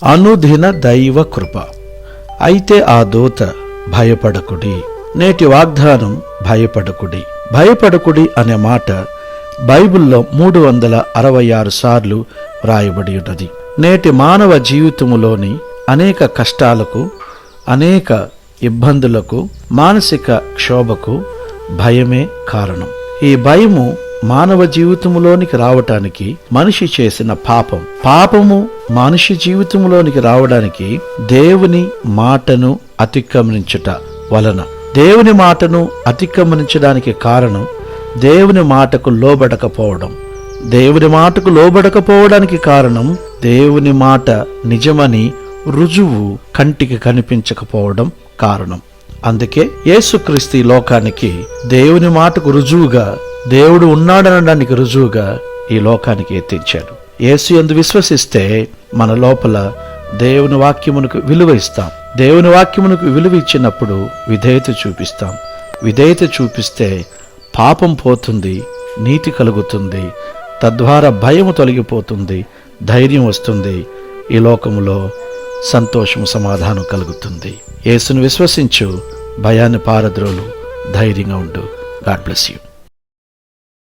అనుదిన దైవ కృప. అయితే ఆ దూత భయపడకుడి. నేటి వాగ్దానం భయపడకుడి. భయపడకుడి అనే మాట బైబిల్లో 366 సార్లు వ్రాయబడి ఉన్నది. నేటి మానవ జీవితములోని అనేక కష్టాలకు, అనేక ఇబ్బందులకు, మానసిక క్షోభకు భయమే కారణం. ఈ భయము మానవ జీవితంలోనికి రావటానికి మనిషి చేసిన పాపము మనిషి జీవితంలోనికి రావడానికి దేవుని మాటను అతిక్రమించుట వలన. దేవుని మాటను అతిక్రమించడానికి కారణం దేవుని మాటకు లోబడకపోవడం. దేవుని మాటకు లోబడకపోవడానికి కారణం దేవుని మాట నిజమని రుజువు కంటికి కనిపించకపోవడం కారణం. అందుకే యేసుక్రీస్తు ఈ లోకానికి దేవుని మాటకు రుజువుగా, దేవుడు ఉన్నాడనడానికి రుజువుగా ఈ లోకానికి ఎత్తించాడు. యేసు యందు విశ్వసిస్తే మన లోపల దేవుని వాక్యమునకు విలువ ఇస్తాం. దేవుని వాక్యమునకు విలువ ఇచ్చినప్పుడు విధేయత చూపిస్తాం. విధేయత చూపిస్తే పాపం పోతుంది, నీతి కలుగుతుంది. తద్వారా భయము తొలగిపోతుంది, ధైర్యం వస్తుంది. ఈ లోకములో సంతోషము, సమాధానం కలుగుతుంది. యేసును విశ్వసించు, భయాన్ని పారద్రోలు, ధైర్యంగా ఉండు. God bless you.